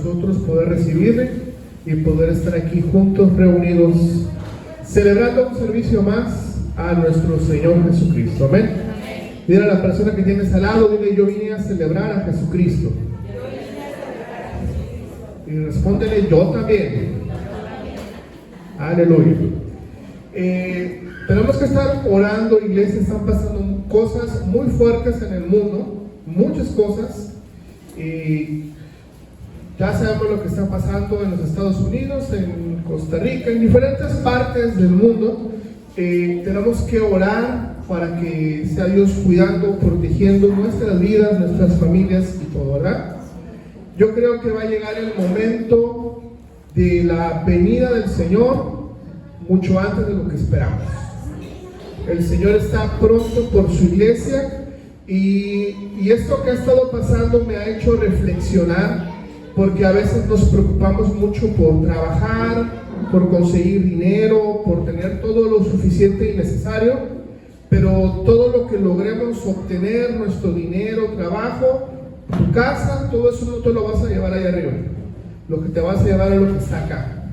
nosotros poder recibirle y poder estar aquí juntos, reunidos, celebrando un servicio más a nuestro Señor Jesucristo. Amén. Dile a la persona que tienes al lado, dile: yo vine a celebrar a Jesucristo. Y respóndele: yo también. Aleluya. Tenemos que estar orando, iglesia. Están pasando cosas muy fuertes en el mundo, muchas cosas. Ya sabemos lo que está pasando en los Estados Unidos, en Costa Rica, en diferentes partes del mundo. Tenemos que orar para que sea Dios cuidando, protegiendo nuestras vidas, nuestras familias y todo, ¿verdad? Yo creo que va a llegar el momento de la venida del Señor mucho antes de lo que esperamos. El Señor está pronto por su iglesia, y esto que ha estado pasando me ha hecho reflexionar, porque a veces nos preocupamos mucho por trabajar, por conseguir dinero, por tener todo lo suficiente y necesario, pero todo lo que logremos obtener, nuestro dinero, trabajo, tu casa, todo eso no te lo vas a llevar ahí arriba. Lo que te vas a llevar es lo que está acá.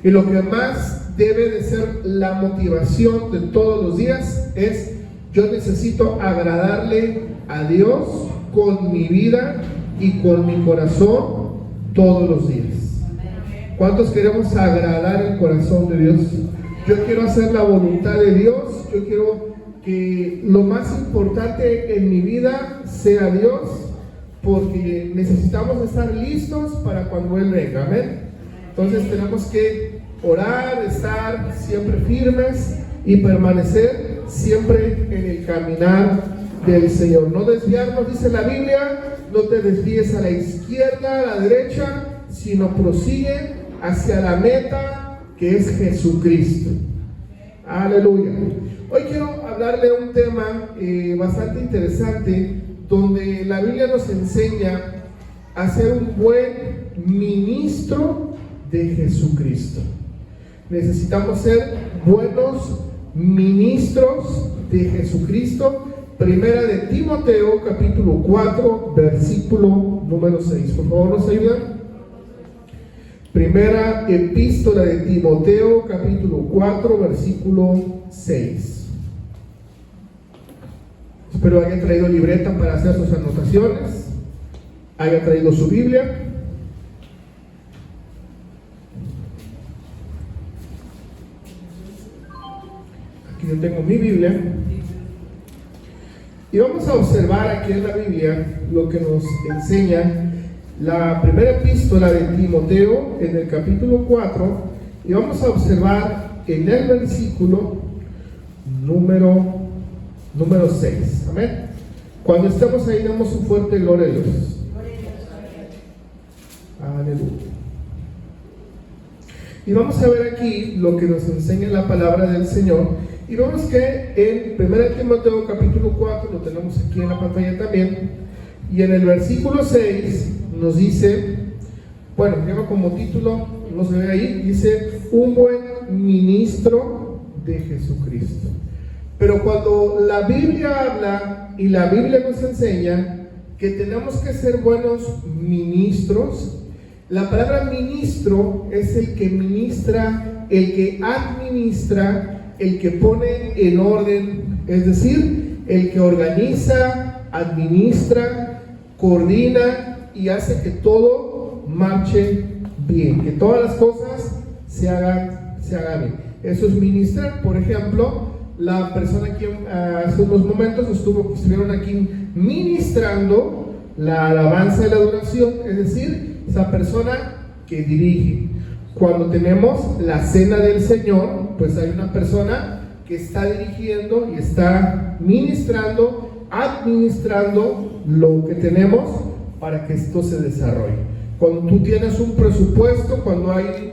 Y lo que más debe de ser la motivación de todos los días es: yo necesito agradarle a Dios con mi vida y con mi corazón todos los días. ¿Cuántos queremos agradar el corazón de Dios? Yo quiero hacer la voluntad de Dios. Yo quiero que lo más importante en mi vida sea Dios, porque necesitamos estar listos para cuando Él venga. Amén. Entonces tenemos que orar, estar siempre firmes y permanecer siempre en el caminar del Señor. No desviarnos, dice la Biblia: no te desvíes a la izquierda, a la derecha, sino prosigue hacia la meta, que es Jesucristo. Aleluya. Hoy quiero hablarle de un tema bastante interesante, donde la Biblia nos enseña a ser un buen ministro de Jesucristo. Necesitamos ser buenos ministros de Jesucristo. Primera de Timoteo, capítulo 4, versículo número 6. Por favor, ¿nos ayudan? Primera epístola de Timoteo, capítulo 4, versículo 6. Espero haya traído libreta para hacer sus anotaciones, haya traído su Biblia. Aquí yo tengo mi Biblia. Y vamos a observar aquí en la Biblia lo que nos enseña la primera epístola de Timoteo en el capítulo 4, y vamos a observar en el versículo número 6. Amén. Cuando estemos ahí, damos un fuerte gloria a Dios. Aleluya. Y vamos a ver aquí lo que nos enseña la palabra del Señor. Y vemos que en 1 Timoteo capítulo 4, lo tenemos aquí en la pantalla también, y en el versículo 6 nos dice, bueno, lleva como título, no se ve ahí, dice: un buen ministro de Jesucristo. Pero cuando la Biblia habla y la Biblia nos enseña que tenemos que ser buenos ministros, la palabra ministro es el que ministra, el que administra, el que pone en orden, es decir, el que organiza, administra, coordina y hace que todo marche bien, que todas las cosas se hagan bien. Eso es ministrar. Por ejemplo, la persona que hace unos momentos estuvieron aquí ministrando la alabanza y la adoración, es decir, esa persona que dirige. Cuando tenemos la cena del Señor, pues hay una persona que está dirigiendo y está ministrando, administrando lo que tenemos para que esto se desarrolle. Cuando tú tienes un presupuesto, cuando hay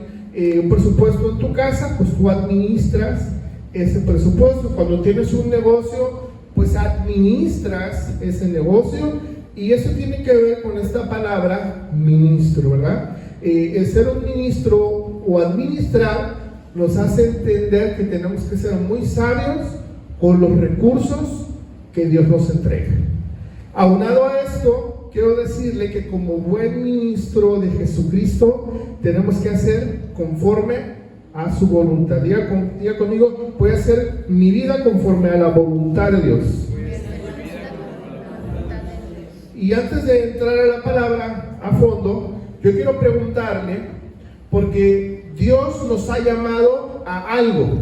un presupuesto en tu casa, pues tú administras ese presupuesto. Cuando tienes un negocio, pues administras ese negocio, y eso tiene que ver con esta palabra ministro, ¿verdad? El ser un ministro o administrar nos hace entender que tenemos que ser muy sabios con los recursos que Dios nos entrega. Aunado a esto, quiero decirle que como buen ministro de Jesucristo tenemos que hacer conforme a su voluntad. Diga conmigo, voy a hacer mi vida conforme a la voluntad de Dios. Y antes de entrar a la palabra a fondo, yo quiero preguntarle, porque Dios nos ha llamado a algo.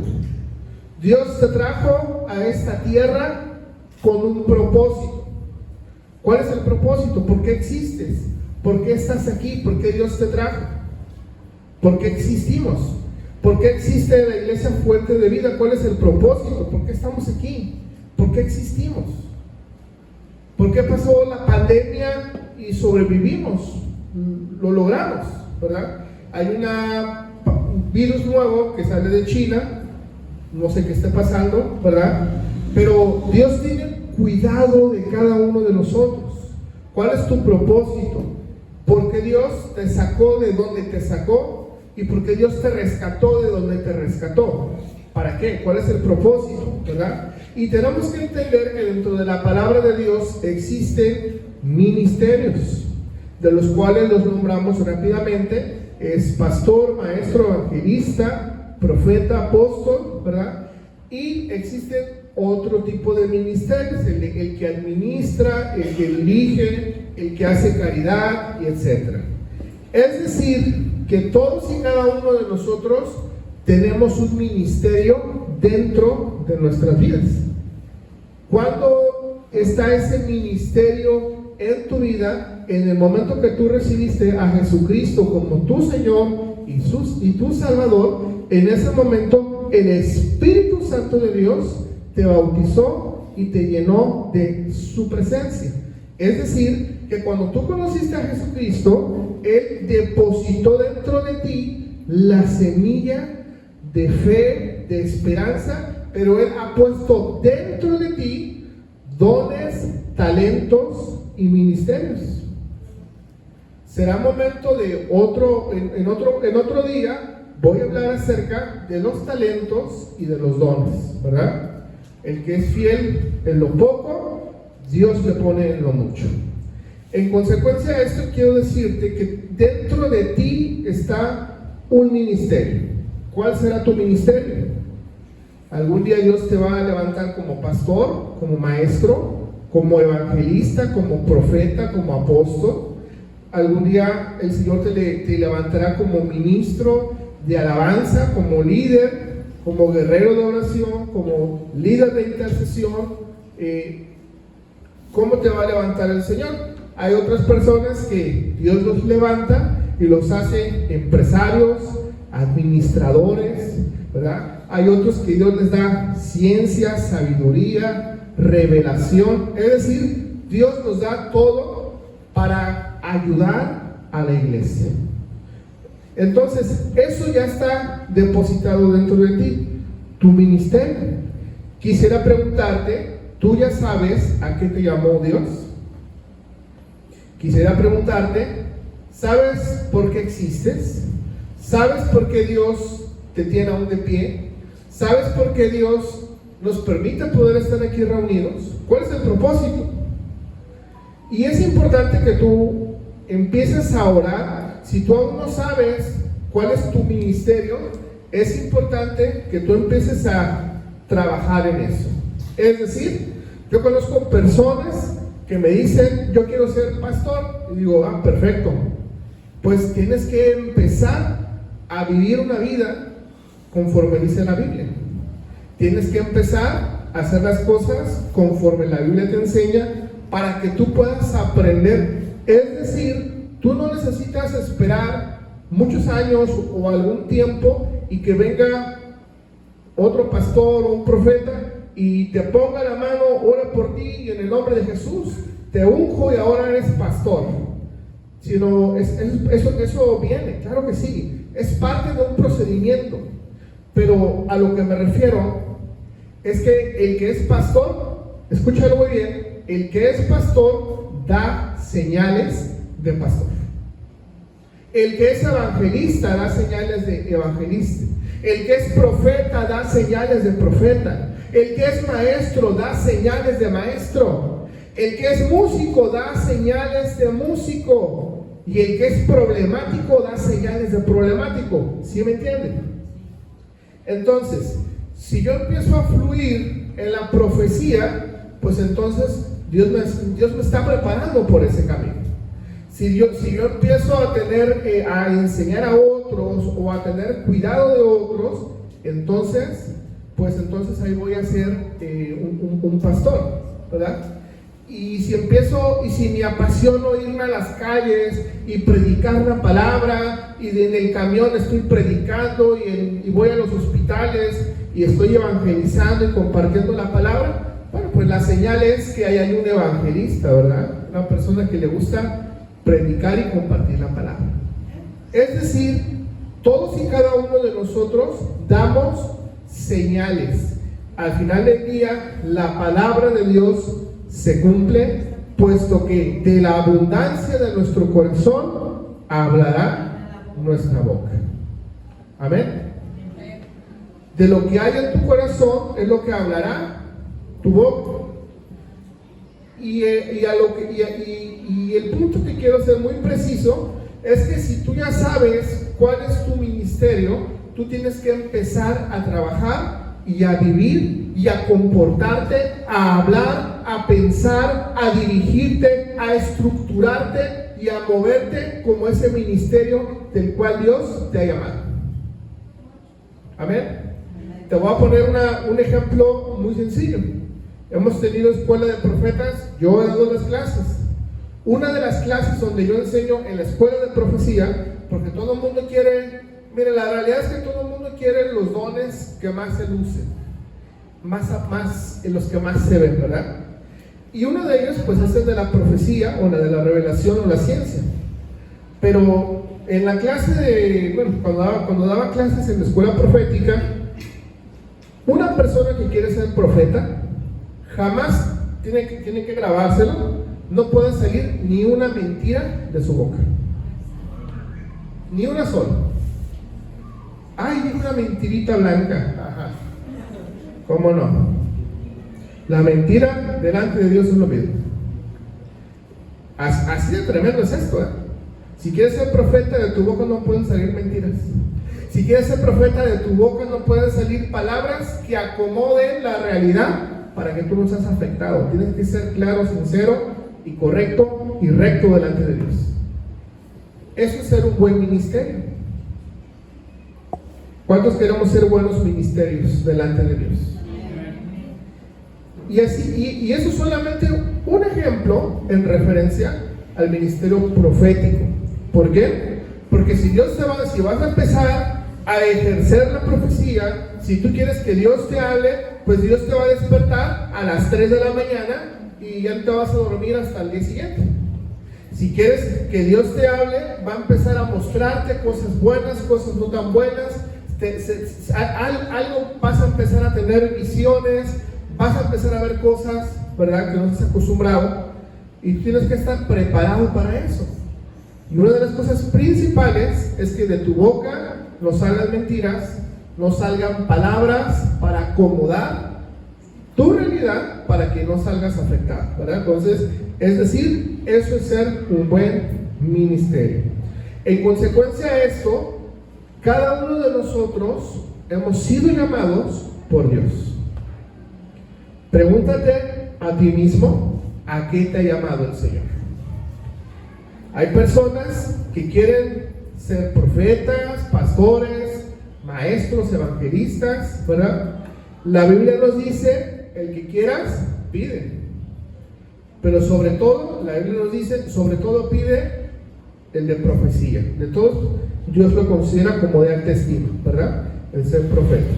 Dios te trajo a esta tierra con un propósito. ¿Cuál es el propósito? ¿Por qué existes? ¿Por qué estás aquí? ¿Por qué Dios te trajo? ¿Por qué existimos? ¿Por qué existe la iglesia Fuente de Vida? ¿Cuál es el propósito? ¿Por qué estamos aquí? ¿Por qué existimos? ¿Por qué pasó la pandemia y sobrevivimos? Lo logramos, ¿verdad? Hay un virus nuevo que sale de China, no sé qué está pasando, ¿verdad? Pero Dios tiene cuidado de cada uno de nosotros. ¿Cuál es tu propósito? ¿Por qué Dios te sacó de donde te sacó? ¿Y por qué Dios te rescató de donde te rescató? ¿Para qué? ¿Cuál es el propósito? ¿Verdad? Y tenemos que entender que dentro de la palabra de Dios existen ministerios, de los cuales los nombramos rápidamente. Es pastor, maestro, evangelista, profeta, apóstol, ¿verdad? Y existen otro tipo de ministerios, el que administra, el que dirige, el que hace caridad, y etc. Es decir, que todos y cada uno de nosotros tenemos un ministerio dentro de nuestras vidas. ¿Cuándo está ese ministerio en tu vida? En el momento que tú recibiste a Jesucristo como tu Señor y tu Salvador. En ese momento el Espíritu Santo de Dios te bautizó y te llenó de su presencia. Es decir, que cuando tú conociste a Jesucristo, Él depositó dentro de ti la semilla de fe, de esperanza, pero Él ha puesto dentro de ti dones, talentos y ministerios. Será momento de en otro día voy a hablar acerca de los talentos y de los dones, ¿verdad? El que es fiel en lo poco, Dios le pone en lo mucho. En consecuencia de esto, quiero decirte que dentro de ti está un ministerio. ¿Cuál será tu ministerio? Algún día Dios te va a levantar como pastor, como maestro, como evangelista, como profeta, como apóstol. Algún día el Señor te levantará como ministro de alabanza, como líder, como guerrero de oración, como líder de intercesión. ¿Cómo te va a levantar el Señor? Hay otras personas que Dios los levanta y los hace empresarios, administradores, ¿verdad? Hay otros que Dios les da ciencia, sabiduría, revelación. Es decir, Dios nos da todo para ayudar a la iglesia. Entonces, eso ya está depositado dentro de ti, tu ministerio. Quisiera preguntarte, ¿tú ya sabes a qué te llamó Dios? Quisiera preguntarte, ¿sabes por qué existes? ¿Sabes por qué Dios te tiene aún de pie? ¿Sabes por qué Dios nos permite poder estar aquí reunidos? ¿Cuál es el propósito? Y es importante que tú empieces a orar. Si tú aún no sabes cuál es tu ministerio, es importante que tú empieces a trabajar en eso. Es decir, yo conozco personas que me dicen, yo quiero ser pastor, y digo, perfecto, pues tienes que empezar a vivir una vida conforme dice la Biblia. Tienes que empezar a hacer las cosas conforme la Biblia te enseña para que tú puedas aprender. Es decir, tú no necesitas esperar muchos años o algún tiempo y que venga otro pastor o un profeta y te ponga la mano, ora por ti y en el nombre de Jesús te unjo y ahora eres pastor. Sino eso viene, claro que sí, es parte de un procedimiento. Pero a lo que me refiero es que el que es pastor, escúchalo muy bien, el que es pastor da señales de pastor. El que es evangelista da señales de evangelista. El que es profeta da señales de profeta. El que es maestro da señales de maestro. El que es músico da señales de músico, y el que es problemático da señales de problemático. ¿Sí me entienden? Entonces, si yo empiezo a fluir en la profecía, pues entonces Dios me está preparando por ese camino. Si yo empiezo a a enseñar a otros o a tener cuidado de otros, entonces ahí voy a ser un pastor, ¿verdad? Y si me apasiono irme a las calles y predicar la palabra, y en el camión estoy predicando y voy a los hospitales y estoy evangelizando y compartiendo la palabra, bueno, pues la señal es que ahí hay un evangelista, ¿verdad? Una persona que le gusta predicar y compartir la palabra. Es decir, todos y cada uno de nosotros damos señales. Al final del día, la palabra de Dios se cumple, puesto que de la abundancia de nuestro corazón hablará nuestra boca. Amén. De lo que hay en tu corazón es lo que hablará tu boca. Y el punto que quiero ser muy preciso es que si tú ya sabes cuál es tu ministerio, tú tienes que empezar a trabajar y a vivir y a comportarte, a hablar, a pensar, a dirigirte, a estructurarte y a moverte como ese ministerio del cual Dios te ha llamado. Amén. Te voy a poner un ejemplo muy sencillo. Hemos tenido escuela de profetas, yo he dado las clases. Una de las clases donde yo enseño en la escuela de profecía, porque todo el mundo quiere, mire, la realidad es que todo el mundo quiere los dones que más se lucen, más en los que más se ven, ¿verdad? Y uno de ellos pues es el de la profecía, o la de la revelación, o la ciencia. Pero en la clase cuando daba clases en la escuela profética, una persona que quiere ser profeta jamás tiene que grabárselo. No puede salir ni una mentira de su boca, ni una sola. Ay, dijo una mentirita blanca. Ajá. ¿Cómo no? La mentira delante de Dios es lo mismo. Así de tremendo es esto, ¿eh? Si quieres ser profeta, de tu boca no pueden salir mentiras. Si quieres ser profeta, de tu boca no pueden salir palabras que acomoden la realidad para que tú no seas afectado. Tienes que ser claro, sincero y correcto y recto delante de Dios. Eso es ser un buen ministerio. ¿Cuántos queremos ser buenos ministerios delante de Dios? Y eso es solamente un ejemplo en referencia al ministerio profético. ¿Por qué? Porque si vas a empezar a ejercer la profecía, si tú quieres que Dios te hable, pues Dios te va a despertar a las 3 de la mañana y ya no te vas a dormir hasta el día siguiente. Si quieres que Dios te hable, va a empezar a mostrarte cosas buenas, cosas no tan buenas. Algo vas a empezar a tener visiones, vas a empezar a ver cosas, ¿verdad?, que no estás acostumbrado, y tú tienes que estar preparado para eso. Y una de las cosas principales es que de tu boca no salgan mentiras, no salgan palabras para acomodar tu realidad para que no salgas afectado, ¿verdad? Entonces, es decir, eso es ser un buen ministerio. En consecuencia a esto, cada uno de nosotros hemos sido llamados por Dios. Pregúntate a ti mismo, ¿a qué te ha llamado el Señor? Hay personas que quieren ser profetas, pastores, maestros, evangelistas, ¿verdad? La Biblia nos dice, el que quieras, pide. Pero sobre todo, la Biblia nos dice, sobre todo pide el de profecía. De todos, Dios lo considera como de alta estima, ¿verdad? El ser profeta.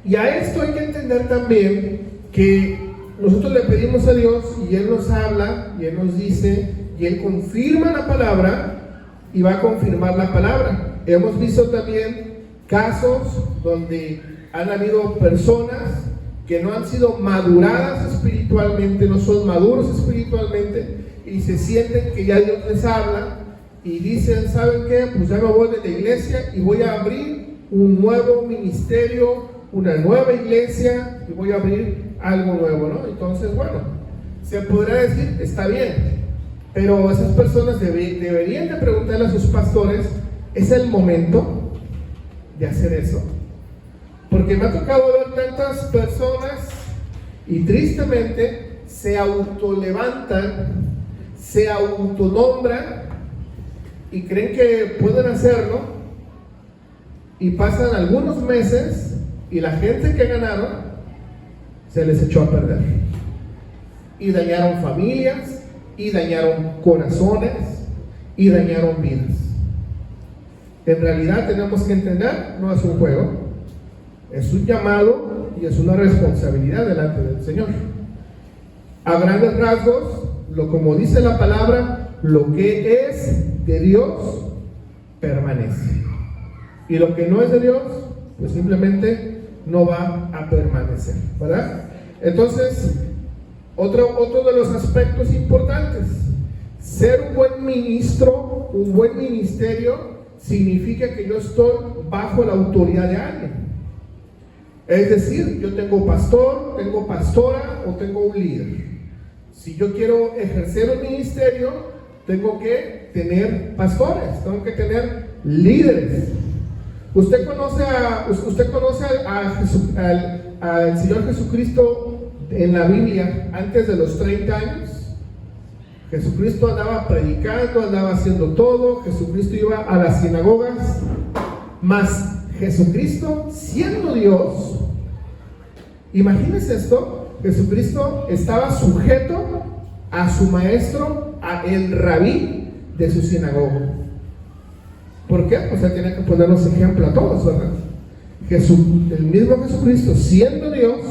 Y a esto hay que entender también que nosotros le pedimos a Dios y Él nos habla y Él nos dice y Él confirma la palabra y va a confirmar la palabra. Hemos visto también casos donde han habido personas que no han sido maduradas espiritualmente, no son maduros espiritualmente y se sienten que ya Dios les habla y dicen, ¿saben qué? Pues ya me voy de la iglesia y voy a abrir un nuevo ministerio, una nueva iglesia y voy a abrir algo nuevo, ¿no? Entonces, bueno, se podrá decir, está bien, pero esas personas deberían de preguntarle a sus pastores, ¿es el momento de hacer eso? Porque me ha tocado ver tantas personas y tristemente se autolevantan, se autonombran y creen que pueden hacerlo, y pasan algunos meses y la gente que ganaron se les echó a perder y dañaron familias y dañaron corazones y dañaron vidas. En realidad tenemos que entender, no es un juego, es un llamado y es una responsabilidad delante del Señor. A grandes rasgos, como dice la palabra, lo que es de Dios permanece, y lo que no es de Dios pues simplemente no va a permanecer, ¿verdad? Entonces, otro de los aspectos importantes, ser un buen ministro, un buen ministerio, significa que yo estoy bajo la autoridad de alguien. Es decir, yo tengo pastor, tengo pastora o tengo un líder. Si yo quiero ejercer un ministerio, tengo que tener pastores, tengo que tener líderes. ¿Usted conoce al Señor Jesucristo en la Biblia antes de los 30 años? Jesucristo andaba predicando, andaba haciendo todo. Jesucristo iba a las sinagogas. Mas Jesucristo, siendo Dios, imagínense esto, Jesucristo estaba sujeto a su maestro, a el rabí de su sinagoga. ¿Por qué? O sea, tiene que ponernos ejemplo a todos, ¿verdad? El mismo Jesucristo, siendo Dios,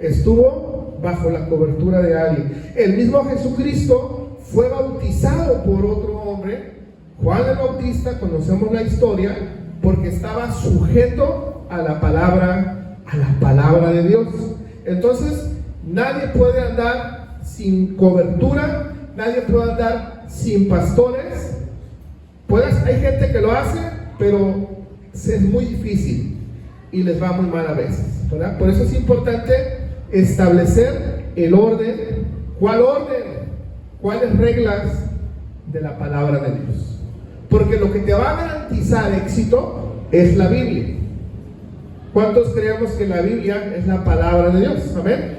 estuvo bajo la cobertura de alguien. El mismo Jesucristo fue bautizado por otro hombre, Juan el Bautista, conocemos la historia, porque estaba sujeto a la palabra de Dios. Entonces, nadie puede andar sin cobertura, nadie puede andar sin pastores. Hay gente que lo hace, pero es muy difícil y les va muy mal a veces, ¿verdad? Por eso es importante establecer el orden. ¿Cuál orden? ¿Cuáles reglas de la palabra de Dios? Porque lo que te va a garantizar éxito es la Biblia. ¿Cuántos creemos que la Biblia es la palabra de Dios? ¿Amén?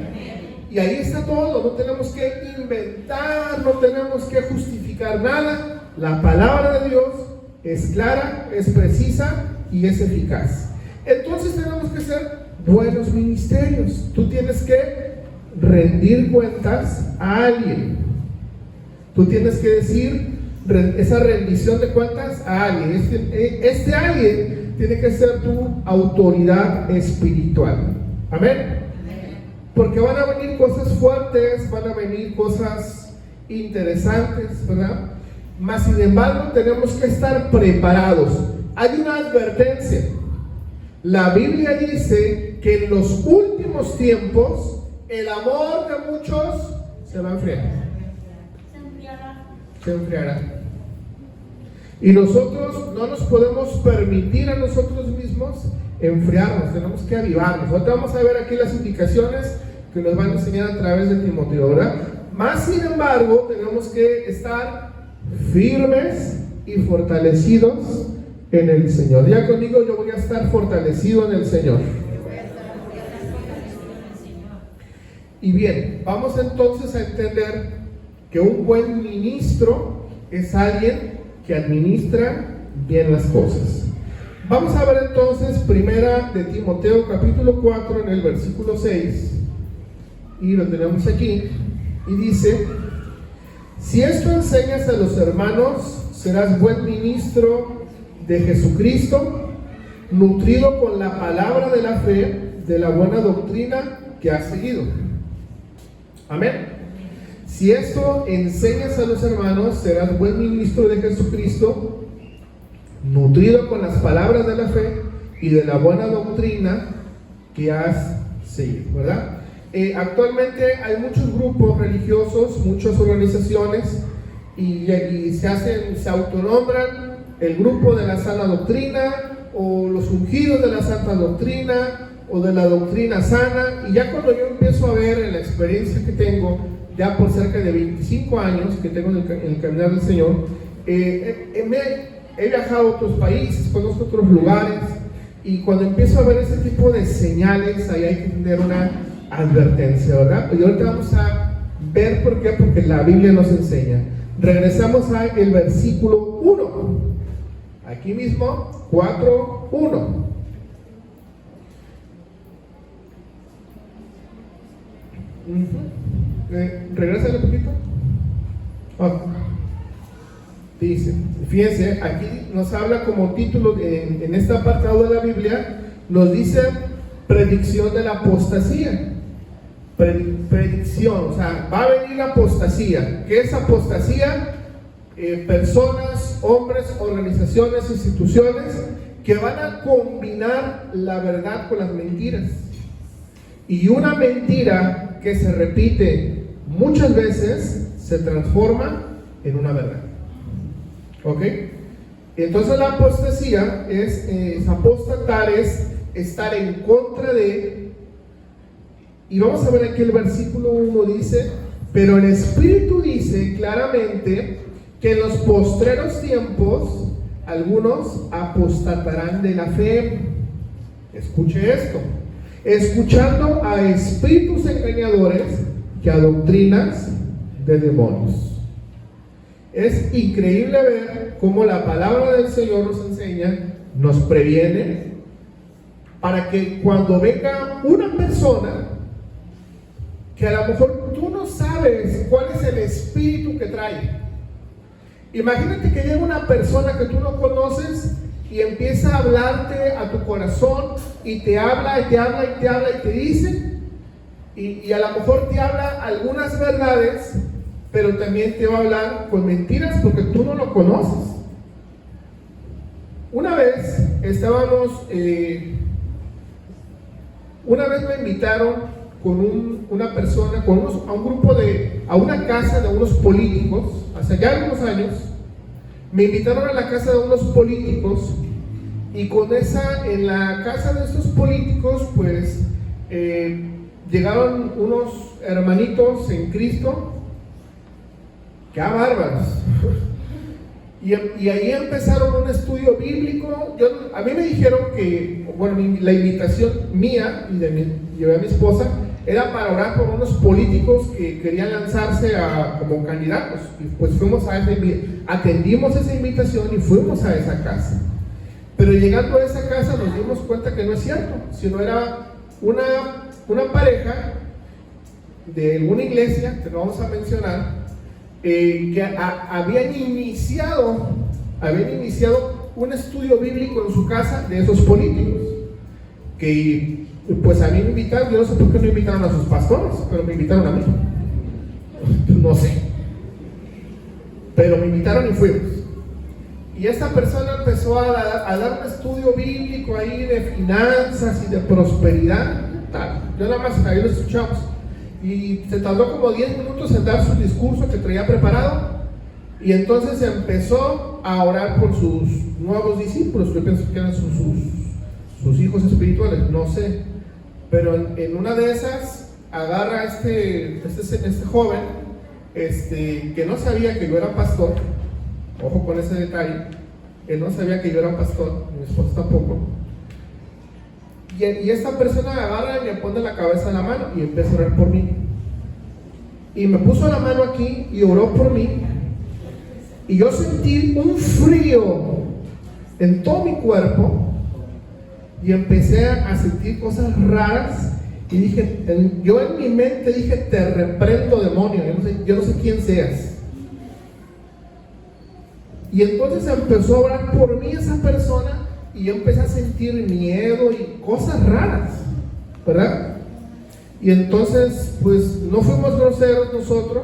Y ahí está todo, no tenemos que inventar, no tenemos que justificar nada. La palabra de Dios es clara, es precisa y es eficaz. Entonces tenemos que ser buenos ministerios. Tú tienes que rendir cuentas a alguien. Tú tienes que decir esa rendición de cuentas a alguien. Este alguien tiene que ser tu autoridad espiritual. Amén. Porque van a venir cosas fuertes, van a venir cosas interesantes, ¿verdad? Mas sin embargo tenemos que estar preparados. Hay una advertencia. La Biblia dice que en los últimos tiempos el amor de muchos se va a enfriar. Se enfriará. Y nosotros no nos podemos permitir a nosotros mismos enfriarnos, tenemos que avivarnos. Ahorita vamos a ver aquí las indicaciones que nos van a enseñar a través de Timoteo, ¿verdad? Más sin embargo, tenemos que estar firmes y fortalecidos en el Señor. Ya conmigo, yo voy a estar fortalecido en el Señor. Y bien, vamos entonces a entender que un buen ministro es alguien que administra bien las cosas. Vamos a ver entonces primera de Timoteo capítulo 4 en el versículo 6, y lo tenemos aquí, y dice: si esto enseñas a los hermanos, serás buen ministro de Jesucristo, nutrido con la palabra de la fe, de la buena doctrina que has seguido. Amén. Si esto enseñas a los hermanos, serás buen ministro de Jesucristo, nutrido con las palabras de la fe y de la buena doctrina que has seguido, ¿verdad? Actualmente hay muchos grupos religiosos, muchas organizaciones, y se autonombran el grupo de la sana doctrina, o los ungidos de la santa doctrina, o de la doctrina sana. Y ya cuando yo empiezo a ver en la experiencia que tengo ya por cerca de 25 años que tengo en el caminar del Señor, he viajado a otros países, conozco otros lugares, y cuando empiezo a ver ese tipo de señales, ahí hay que tener una advertencia, ¿verdad? Y ahorita vamos a ver por qué, porque la Biblia nos enseña. Regresamos al versículo 1, aquí mismo, 4:1. Regrésale un poquito. Dice, fíjense, aquí nos habla como título en este apartado de la Biblia, nos dice predicción de la apostasía. Predicción, o sea, va a venir la apostasía. ¿Qué es apostasía? Personas, hombres, organizaciones, instituciones que van a combinar la verdad con las mentiras. Y una mentira que se repite muchas veces se transforma en una verdad. ¿Ok? Entonces la apostasía es apostatar, es estar en contra de. Y vamos a ver aquí el versículo 1 dice: pero el Espíritu dice claramente que en los postreros tiempos algunos apostatarán de la fe. Escuche esto: escuchando a espíritus engañadores que a doctrinas de demonios. Es increíble ver cómo la palabra del Señor nos enseña, nos previene, para que cuando venga una persona que a lo mejor tú no sabes cuál es el espíritu que trae. Imagínate que llega una persona que tú no conoces y empieza a hablarte a tu corazón y te habla y te habla y te habla y te dice, y a lo mejor te habla algunas verdades, pero también te va a hablar con mentiras porque tú no lo conoces. Una vez estábamos, una vez me invitaron con una persona, a un grupo a una casa de unos políticos, hace ya algunos años. Me invitaron a la casa de unos políticos, y en la casa de estos políticos, pues, llegaron unos hermanitos en Cristo, ¡qué bárbaros! Y ahí empezaron un estudio bíblico. A mí me dijeron que, bueno, la invitación mía, y llevé a mi esposa, era para orar por unos políticos que querían lanzarse como candidatos. Y pues atendimos esa invitación y fuimos a esa casa. Pero llegando a esa casa nos dimos cuenta que no es cierto, sino era una pareja de alguna iglesia, que no vamos a mencionar, que habían iniciado un estudio bíblico en su casa de esos políticos, que pues a mí me invitaron. Yo no sé por qué no invitaron a sus pastores, pero me invitaron a mí, no sé, pero me invitaron y fuimos. Y esta persona empezó a dar un estudio bíblico ahí de finanzas y de prosperidad, tal. Yo nada más ahí lo escuchamos. Y se tardó como 10 minutos en dar su discurso que traía preparado, y entonces empezó a orar por sus nuevos discípulos. Yo pienso que eran sus hijos espirituales, no sé, pero en una de esas agarra a este joven, que no sabía que yo era pastor. Ojo con ese detalle, él no sabía que yo era pastor, mi esposa tampoco. Y esta persona agarra y me pone la cabeza en la mano y empieza a orar por mí. Y me puso la mano aquí y oró por mí. Y yo sentí un frío en todo mi cuerpo y empecé a sentir cosas raras. Y dije, yo en mi mente dije: te reprendo, demonio, yo no sé quién seas. Y entonces empezó a orar por mí esa persona, y yo empecé a sentir miedo y cosas raras, ¿verdad? Y entonces, pues, no fuimos groseros nosotros,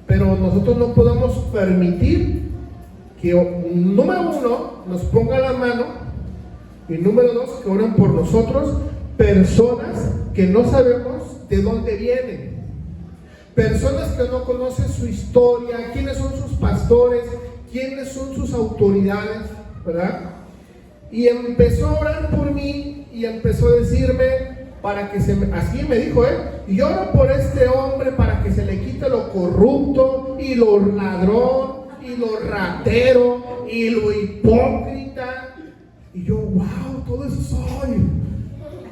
pero nosotros no podemos permitir que, número uno, nos ponga la mano, y número dos, que oren por nosotros personas que no sabemos de dónde vienen, personas que no conocen su historia, quiénes son sus pastores, quiénes son sus autoridades, ¿verdad? Y empezó a orar por mí y empezó a decirme para que así me dijo él, y oro por este hombre para que se le quite lo corrupto y lo ladrón y lo ratero y lo hipócrita. Y yo, wow, todo eso soy.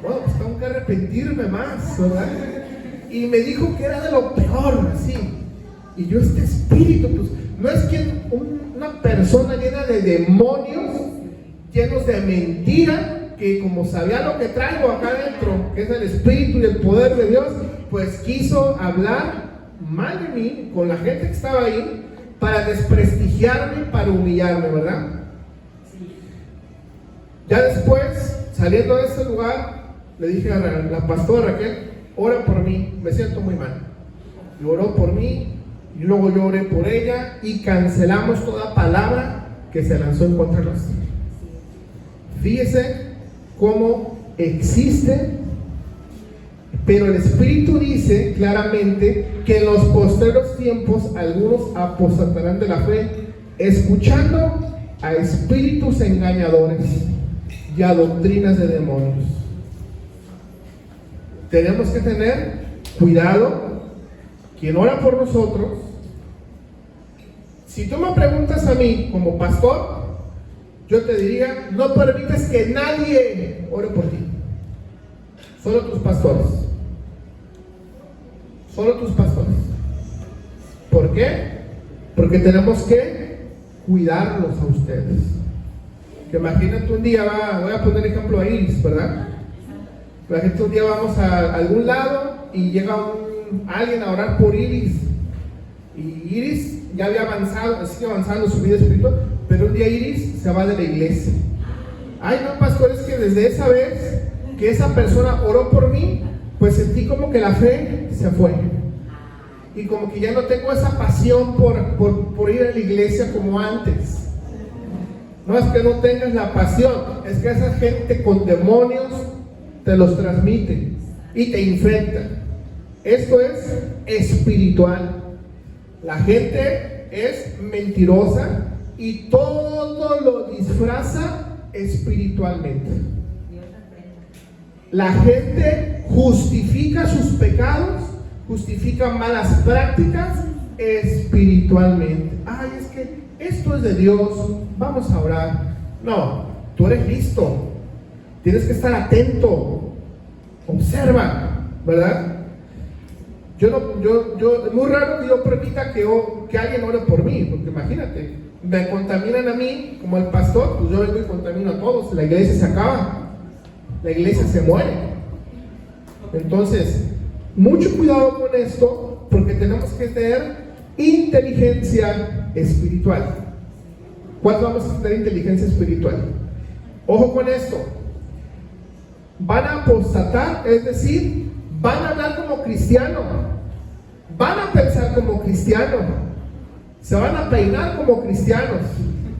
Bueno, pues tengo que arrepentirme más, ¿verdad? Y me dijo que era de lo peor, así. Y yo, este espíritu, pues no es que una persona llena de demonios, llenos de mentira, que como sabía lo que traigo acá adentro, que es el espíritu y el poder de Dios, pues quiso hablar mal de mí con la gente que estaba ahí, para desprestigiarme, para humillarme, ¿verdad? Ya después, saliendo de ese lugar, le dije a la pastora Raquel, ora por mí, me siento muy mal. Y oró por mí, y luego yo oré por ella, y cancelamos toda palabra que se lanzó en contra nuestra. Fíjese cómo existe, pero el Espíritu dice claramente que en los postreros tiempos algunos apostatarán de la fe, escuchando a espíritus engañadores y a doctrinas de demonios. Tenemos que tener cuidado. Quien ora por nosotros, si tú me preguntas a mí como pastor, yo te diría, no permitas que nadie ore por ti, solo tus pastores. Solo tus pastores. ¿Por qué? Porque tenemos que cuidarlos a ustedes. Que imagínate un día, voy a poner ejemplo a Iris, ¿verdad? Imagínate un día vamos a algún lado y llega alguien a orar por Iris. Y Iris ya había avanzado, sigue avanzando su vida espiritual, pero un día Iris se va de la iglesia. Ay, no, pastor, es que desde esa vez que esa persona oró por mí, pues sentí como que la fe se fue. Y como que ya no tengo esa pasión por ir a la iglesia como antes. No es que no tengas la pasión, es que esa gente con demonios te los transmite y te infecta. Esto es espiritual. La gente es mentirosa y todo lo disfraza espiritualmente. La gente justifica sus pecados, justifica malas prácticas espiritualmente. Ay, es que esto es de Dios, vamos a orar. No, tú eres listo, tienes que estar atento, observa, ¿verdad? Es muy raro que yo permita que alguien ore por mí, porque imagínate, me contaminan a mí como el pastor, pues yo vengo y contamino a todos, la iglesia se acaba, la iglesia se muere. Entonces, mucho cuidado con esto, porque tenemos que tener inteligencia espiritual. ¿Cuándo vamos a tener inteligencia espiritual? Ojo con esto. Van a apostatar, es decir, van a hablar como cristiano, van a pensar como cristiano, se van a peinar como cristianos,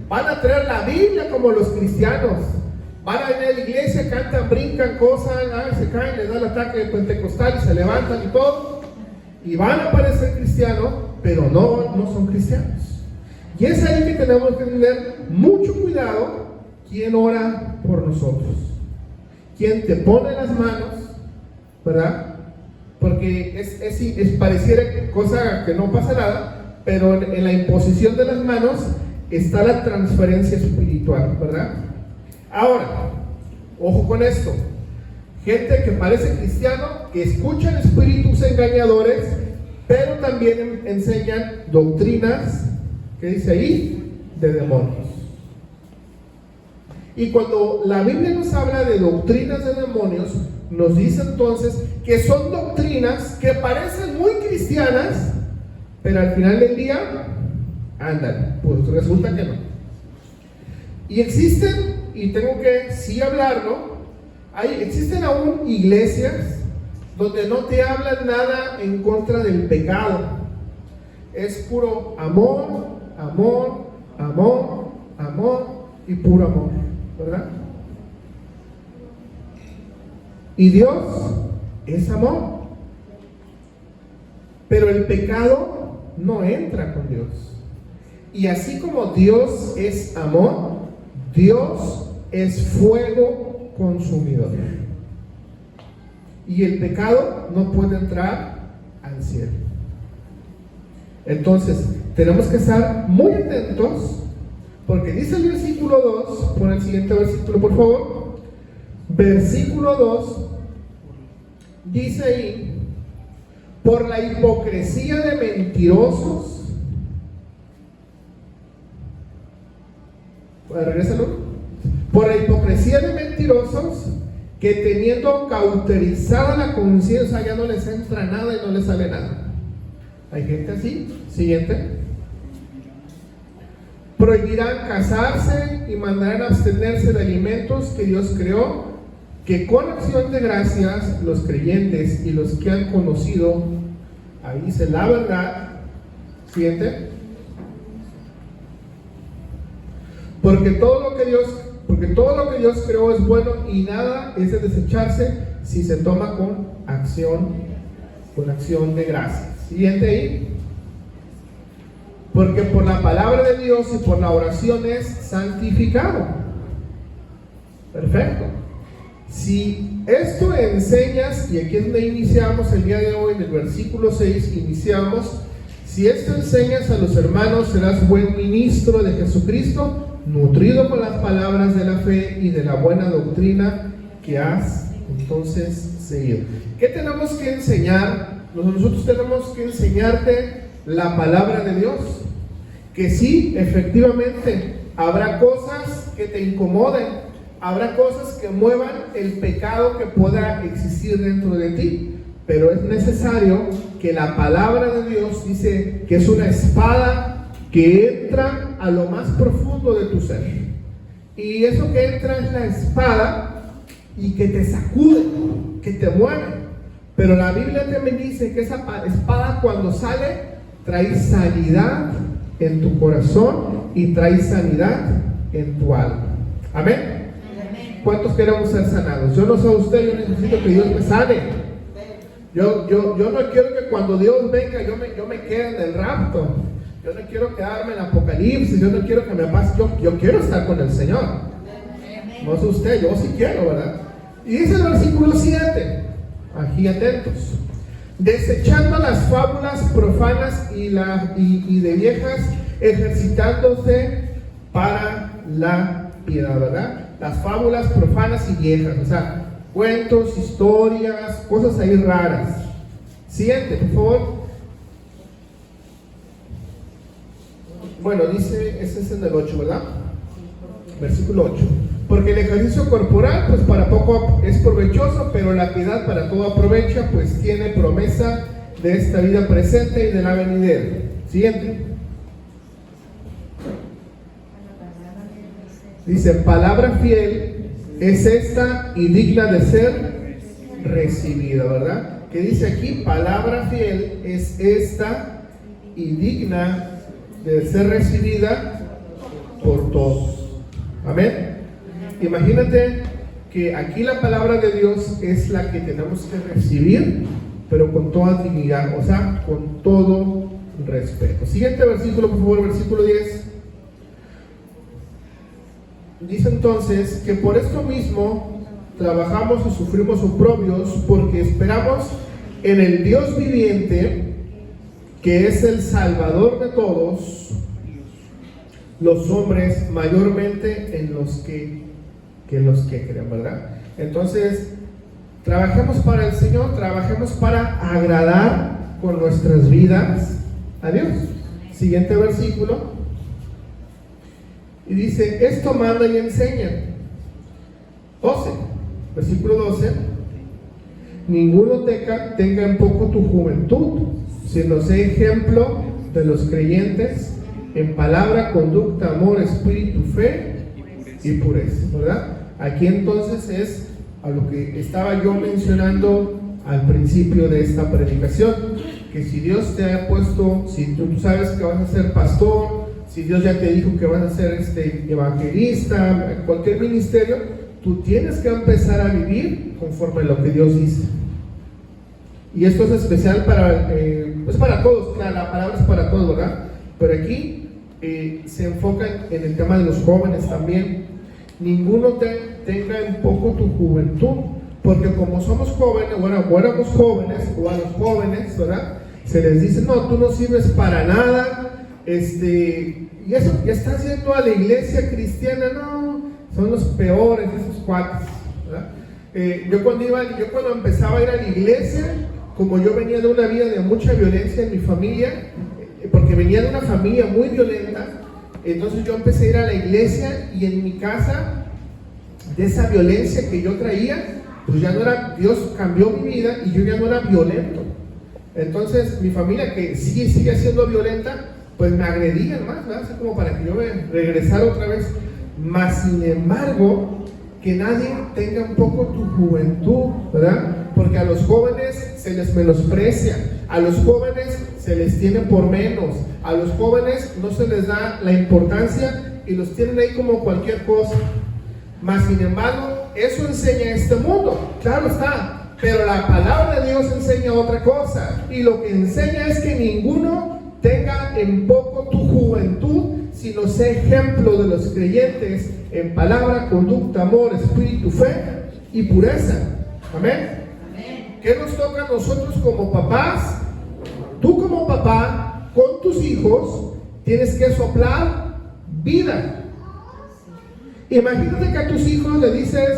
van a traer la Biblia como los cristianos, van a venir a la iglesia, cantan, brincan, cosas, se caen, les da el ataque de pentecostal y se levantan y todo, y van a parecer cristianos, pero no son cristianos. Y es ahí que tenemos que tener mucho cuidado quién ora por nosotros, quién te pone las manos, ¿verdad? Porque pareciera cosa que no pasa nada, pero en la imposición de las manos está la transferencia espiritual, ¿verdad? Ahora, ojo con esto. Gente que parece cristiano, que escuchan espíritus engañadores, pero también enseñan doctrinas, ¿qué dice ahí? De demonios. Y cuando la Biblia nos habla de doctrinas de demonios, nos dice entonces que son doctrinas que parecen muy cristianas, pero al final del día, andan, pues resulta que no. Y existen, y tengo que sí hablarlo, existen aún iglesias donde no te hablan nada en contra del pecado. Es puro amor, amor, amor, amor y puro amor, ¿verdad? Y Dios es amor, pero el pecado no entra con Dios. Y así como Dios es amor, Dios es fuego consumidor. y el pecado no puede entrar al cielo. Entonces, tenemos que estar muy atentos, porque dice el versículo 2, pon el siguiente versículo por favor, versículo 2, dice ahí, por la hipocresía de mentirosos, regrésalo, por la hipocresía de mentirosos, que teniendo cauterizada la conciencia ya no les entra nada y no les sale nada. Hay gente así. Siguiente. Prohibirán casarse y mandarán abstenerse de alimentos que Dios creó, que con acción de gracias los creyentes y los que han conocido, ahí dice la verdad. Siguiente. Porque todo lo que Dios creó es bueno y nada es de desecharse si se toma con acción de gracias. Siguiente ahí. Porque por la palabra de Dios y por la oración es santificado. Perfecto. Si esto enseñas, y aquí es donde iniciamos el día de hoy, en el versículo 6, iniciamos, si esto enseñas a los hermanos, serás buen ministro de Jesucristo, nutrido con las palabras de la fe y de la buena doctrina que has entonces seguido. ¿Qué tenemos que enseñar? Nosotros tenemos que enseñarte la palabra de Dios, que sí, efectivamente, habrá cosas que te incomoden, habrá cosas que muevan el pecado que pueda existir dentro de ti, pero es necesario que la palabra de Dios dice que es una espada que entra a lo más profundo de tu ser, y eso que entra es la espada y que te sacude, que te mueve. Pero la Biblia también dice que esa espada cuando sale trae sanidad en tu corazón y trae sanidad en tu alma. Amén. ¿Cuántos queremos ser sanados? Yo no sé usted, yo necesito que Dios me sane. Yo no quiero que cuando Dios venga yo me quede en el rapto. Yo no quiero quedarme en Apocalipsis. Yo no quiero que me pase. Yo quiero estar con el Señor. No sé usted, yo sí quiero, ¿verdad? Y dice el versículo 7, aquí atentos: desechando las fábulas profanas y de viejas, ejercitándose para la piedad, ¿verdad? Las fábulas profanas y viejas, o sea, cuentos, historias, cosas ahí raras. Siguiente, por favor. Bueno, dice, ese es en el 8, ¿verdad? Versículo 8. Porque el ejercicio corporal, pues para poco es provechoso, pero la piedad para todo aprovecha, pues tiene promesa de esta vida presente y de la venidera. Siguiente. Dice, palabra fiel es esta y digna de ser recibida, ¿verdad? Que dice aquí, palabra fiel es esta y digna de ser recibida por todos. Amén. Imagínate que aquí la palabra de Dios es la que tenemos que recibir, pero con toda dignidad, o sea, con todo respeto. Siguiente versículo, por favor, versículo 10. Dice entonces que por esto mismo trabajamos y sufrimos oprobios, porque esperamos en el Dios viviente, que es el Salvador de todos los hombres, mayormente en los que creen, ¿verdad? Entonces, trabajemos para el Señor, trabajemos para agradar con nuestras vidas a Dios. Siguiente versículo. Y dice, esto manda y enseña. 12, versículo 12. Ninguno tenga en poco tu juventud, sino sea ejemplo de los creyentes en palabra, conducta, amor, espíritu, fe y pureza, ¿verdad? Aquí entonces es a lo que estaba yo mencionando al principio de esta predicación, que si Dios te ha puesto, si tú sabes que vas a ser pastor, si Dios ya te dijo que vas a ser evangelista, cualquier ministerio, tú tienes que empezar a vivir conforme a lo que Dios dice. Y esto es especial para, pues para todos, claro, la palabra es para todos, ¿verdad? Pero aquí se enfoca en el tema de los jóvenes también. Ninguno tenga en poco tu juventud, porque como somos jóvenes, bueno, éramos jóvenes, o a los jóvenes, ¿verdad? Se les dice, no, tú no sirves para nada, y eso, ya estás yendo a la iglesia cristiana, no, son los peores, esos cuates, ¿verdad? Yo cuando empezaba a ir a la iglesia, como yo venía de una vida de mucha violencia en mi familia, porque venía de una familia muy violenta, entonces yo empecé a ir a la iglesia y en mi casa, de esa violencia que yo traía, pues ya no era, Dios cambió mi vida y yo ya no era violento. Entonces mi familia, que sigue siendo violenta, pues me agredían más, ¿verdad? Así como para que yo regresara otra vez. Mas sin embargo, que nadie tenga un poco tu juventud, ¿verdad? Porque a los jóvenes se les menosprecia, a los jóvenes se les tiene por menos, a los jóvenes no se les da la importancia y los tienen ahí como cualquier cosa. Mas sin embargo, eso enseña este mundo, claro está, pero la palabra de Dios enseña otra cosa, y lo que enseña es que ninguno tenga en poco tu juventud, sino sea ejemplo de los creyentes en palabra, conducta, amor, espíritu, fe y pureza. Amén. ¿Qué nos toca a nosotros como papás? Tú como papá, con tus hijos, tienes que soplar vida. Imagínate que a tus hijos le dices,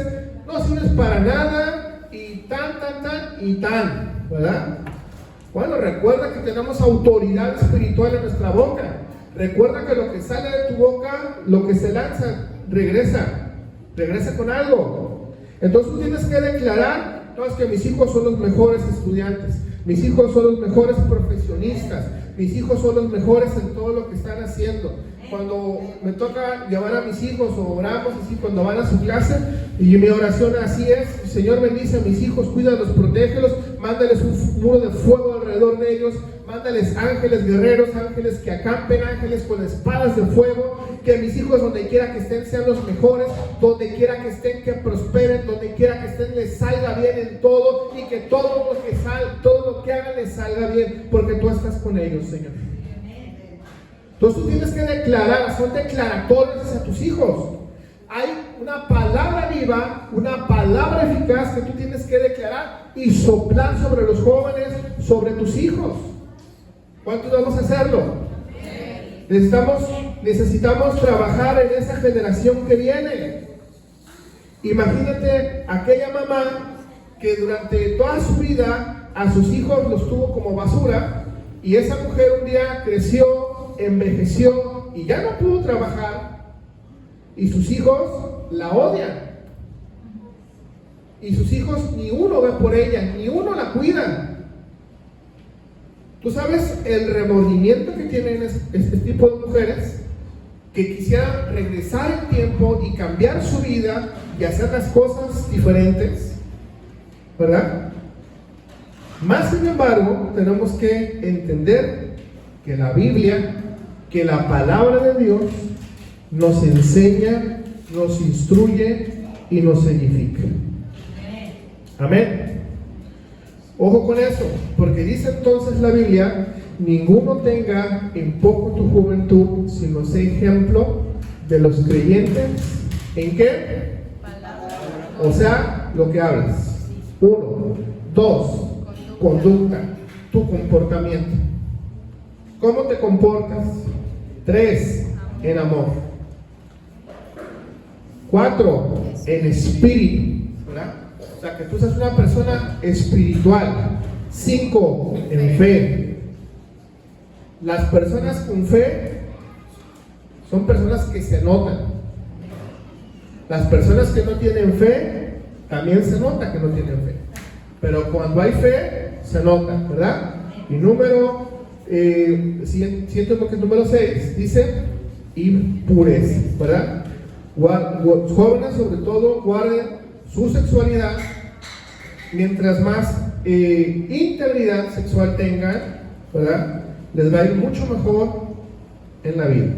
no sirves para nada, y tan, ¿verdad? Bueno, recuerda que tenemos autoridad espiritual en nuestra boca. Recuerda que lo que sale de tu boca, lo que se lanza, regresa con algo. Entonces tú tienes que declarar, no, es que mis hijos son los mejores estudiantes, mis hijos son los mejores profesionistas, mis hijos son los mejores en todo lo que están haciendo. Cuando me toca llevar a mis hijos o oramos así cuando van a su clase, y mi oración así es: Señor, bendice a mis hijos, cuídalos, protégelos, mándales un muro de fuego alrededor de ellos, mándales ángeles guerreros, ángeles que acampen, ángeles con espadas de fuego, que mis hijos donde quiera que estén sean los mejores, donde quiera que estén que prosperen, donde quiera que estén les salga bien en todo, y que todo lo que hagan les salga bien, porque tú estás con ellos, Señor. Entonces tú tienes que declarar, son declaratorios a tus hijos. Hay una palabra viva, una palabra eficaz que tú tienes que declarar y soplar sobre los jóvenes, sobre tus hijos. ¿Cuántos vamos a hacerlo? Necesitamos trabajar en esa generación que viene. Imagínate aquella mamá que durante toda su vida a sus hijos los tuvo como basura, y esa mujer un día creció, envejeció y ya no pudo trabajar, y sus hijos la odian, y sus hijos ni uno ve por ella, ni uno la cuida. Tú sabes el remordimiento que tienen este tipo de mujeres, que quisieran regresar el tiempo y cambiar su vida y hacer las cosas diferentes, ¿verdad? Más sin embargo, tenemos que entender que la Biblia, que la palabra de Dios nos enseña, nos instruye y nos edifica. Amén. Ojo con eso, porque dice entonces la Biblia: ninguno tenga en poco tu juventud, sino sea ejemplo de los creyentes. ¿En qué? O sea, lo que hablas. 1, 2, conducta, tu comportamiento. ¿Cómo te comportas? 3, en amor. 4, en espíritu, ¿verdad? O sea, que tú seas una persona espiritual. 5, en fe. Las personas con fe son personas que se notan. Las personas que no tienen fe, también se nota que no tienen fe. Pero cuando hay fe, se nota, ¿verdad? Y siento que el número 6 dice: y pureza, ¿verdad? Jóvenes, sobre todo, guarden su sexualidad. Mientras más integridad sexual tengan, ¿verdad?, les va a ir mucho mejor en la vida.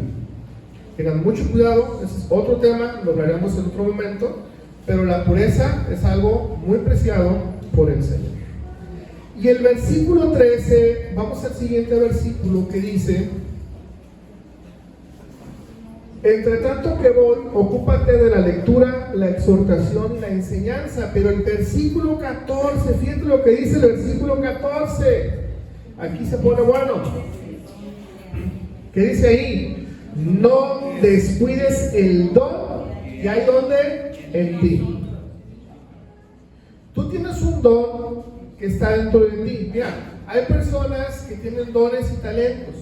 Tengan mucho cuidado, ese es otro tema, lo veremos en otro momento, pero la pureza es algo muy preciado por el Señor. Y el versículo 13, vamos al siguiente versículo que dice: Entre tanto que voy, ocúpate de la lectura, la exhortación y la enseñanza. Pero el versículo 14, fíjate lo que dice el versículo 14. Aquí se pone bueno. ¿Qué dice ahí? No descuides el don que hay donde en ti. Tú tienes un don que está dentro de ti. Mira, hay personas que tienen dones y talentos.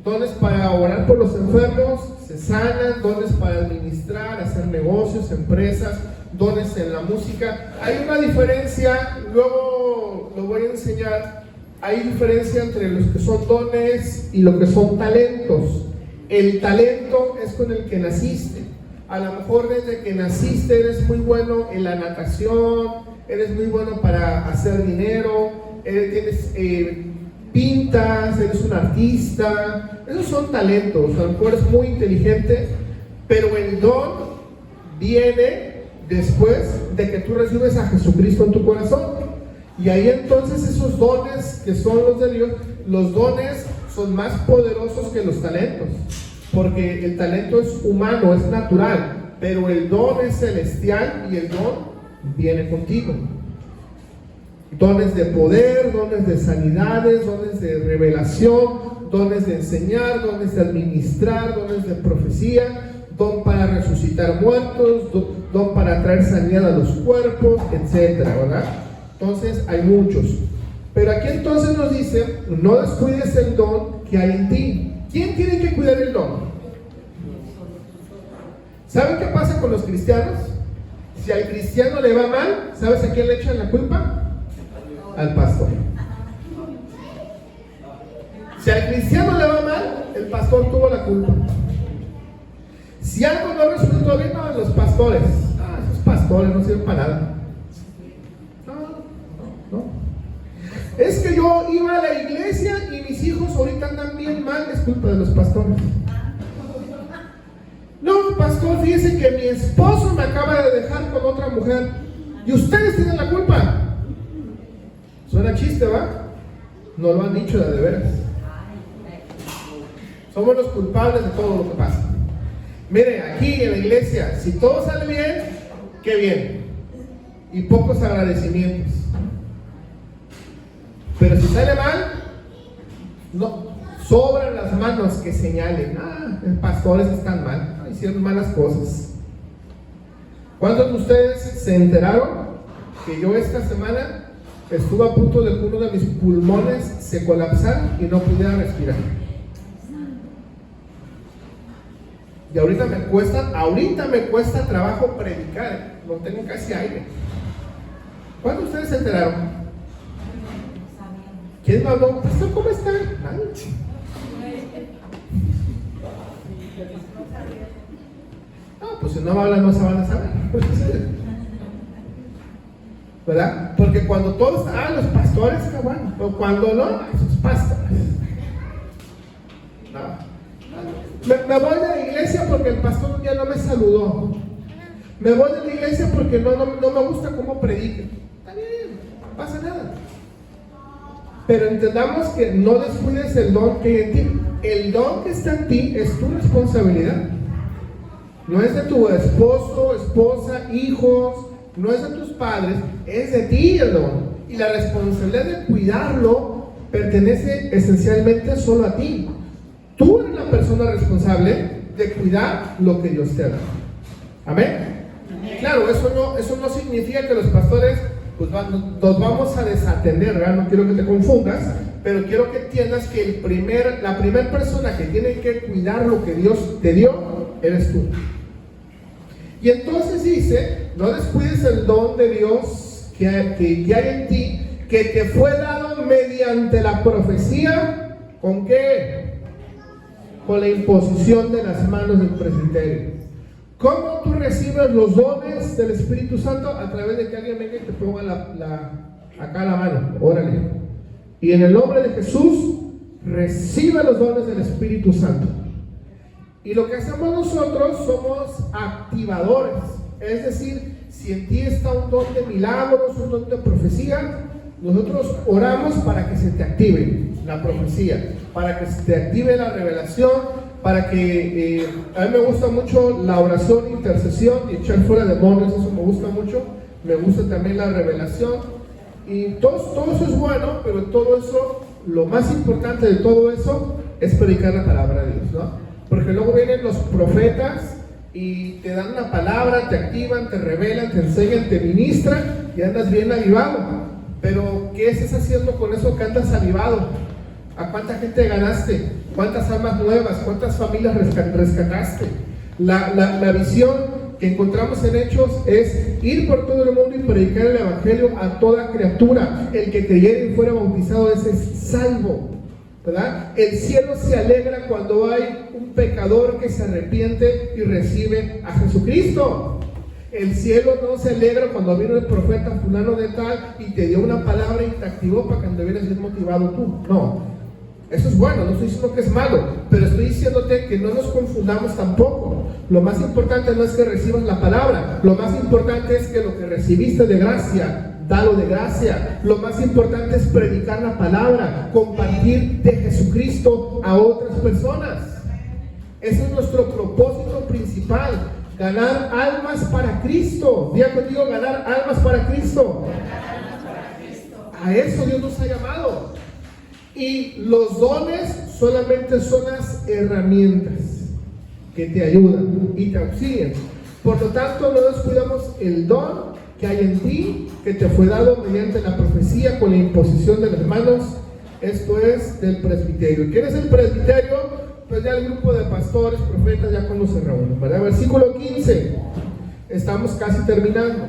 Dones para orar por los enfermos, se sanan, dones para administrar, hacer negocios, empresas, dones en la música. Hay una diferencia, luego lo voy a enseñar, hay diferencia entre los que son dones y lo que son talentos. El talento es con el que naciste. A lo mejor desde que naciste eres muy bueno en la natación, eres muy bueno para hacer dinero, pintas, eres un artista. Esos son talentos. A lo mejor eres muy inteligente, pero el don viene después de que tú recibes a Jesucristo en tu corazón. Y ahí entonces esos dones que son los de Dios, los dones son más poderosos que los talentos, porque el talento es humano, es natural, pero el don es celestial y el don viene contigo. Dones de poder, dones de sanidades, dones de revelación, dones de enseñar, dones de administrar, dones de profecía, don para resucitar muertos, don para traer sanidad a los cuerpos, etcétera, ¿verdad? Entonces hay muchos. Pero aquí entonces nos dice, no descuides el don que hay en ti. ¿Quién tiene que cuidar el don? ¿Saben qué pasa con los cristianos? Si al cristiano le va mal, ¿sabes a quién le echan la culpa? Al pastor. Si al cristiano le va mal, el pastor tuvo la culpa. Si algo no resultó bien, no, los pastores. Esos pastores no sirven para nada. No. Es que yo iba a la iglesia y mis hijos ahorita andan bien mal, es culpa de los pastores. No, pastor, fíjese que mi esposo me acaba de dejar con otra mujer y ustedes tienen la culpa. Suena chiste, ¿va? No lo han dicho de veras. Somos los culpables de todo lo que pasa. Mire, aquí en la iglesia, si todo sale bien, qué bien. Y pocos agradecimientos. Pero si sale mal, no, sobran las manos que señalen. Los pastores están mal, hicieron malas cosas. ¿Cuántos de ustedes se enteraron que yo esta semana estuve a punto de que uno de mis pulmones se colapsara y no pudiera respirar? Y ahorita me cuesta trabajo predicar, no tengo casi aire. ¿Cuántos de ustedes se enteraron? ¿Quién me habló? Pastor, ¿cómo está? No, pues si no me hablan no se van a saber. ¿Verdad? Porque cuando todos, los pastores, qué bueno, pero cuando no, esos pastores. No. Me voy de la iglesia porque el pastor un día no me saludó. Me voy de la iglesia porque no me gusta cómo predica. Está bien, no pasa nada. Pero entendamos que no descuides el don que hay en ti. El don que está en ti es tu responsabilidad. No es de tu esposo, esposa, hijos, no es de tus padres, es de ti el don. Y la responsabilidad de cuidarlo pertenece esencialmente solo a ti. Tú eres la persona responsable de cuidar lo que Dios te da. ¿Amén? Claro, eso no significa que los pastores pues nos vamos a desatender, ¿verdad? No quiero que te confundas, pero quiero que entiendas que la primera persona que tiene que cuidar lo que Dios te dio, eres tú. Y entonces dice, no descuides el don de Dios que hay en ti, que te fue dado mediante la profecía. ¿Con qué? Con la imposición de las manos del presbiterio. ¿Cómo tú recibes los dones del Espíritu Santo? A través de que alguien venga y te ponga acá la mano. Órale. Y en el nombre de Jesús, recibe los dones del Espíritu Santo. Y lo que hacemos nosotros somos activadores. Es decir, si en ti está un don de milagros, un don de profecía, nosotros oramos para que se te active la profecía, para que se te active la revelación, para que a mí me gusta mucho la oración, intercesión y echar fuera demonios, eso me gusta mucho. Me gusta también la revelación y todo eso es bueno, pero todo eso, lo más importante de todo eso es predicar la palabra de Dios, ¿no? Porque luego vienen los profetas y te dan una palabra, te activan, te revelan, te enseñan, te ministran y andas bien avivado. Pero ¿qué estás haciendo con eso que andas avivado? ¿A cuánta gente ganaste? ¿Cuántas almas nuevas? ¿Cuántas familias rescataste? La visión que encontramos en Hechos es ir por todo el mundo y predicar el evangelio a toda criatura. El que creyere y fuera bautizado es salvo, ¿verdad? El cielo se alegra cuando hay un pecador que se arrepiente y recibe a Jesucristo. El cielo no se alegra cuando vino el profeta fulano de tal y te dio una palabra y te activó para que anduvieras bien motivado tú. No, eso es bueno, no estoy diciendo que es malo, pero estoy diciéndote que no nos confundamos tampoco. Lo más importante no es que recibas la palabra, lo más importante es que lo que recibiste de gracia, dalo de gracia. Lo más importante es predicar la palabra, compartir de Jesucristo a otras personas. Ese es nuestro propósito principal, ganar almas para Cristo. Diga conmigo, ganar almas para Cristo. A eso Dios nos ha llamado. Y los dones solamente son las herramientas que te ayudan y te auxilian. Por lo tanto, no descuidamos el don que hay en ti, que te fue dado mediante la profecía con la imposición de las manos. Esto es del presbiterio. ¿Quién es el presbiterio? Pues ya el grupo de pastores, profetas, ya cuando se reúnen, ¿verdad? Versículo 15. Estamos casi terminando.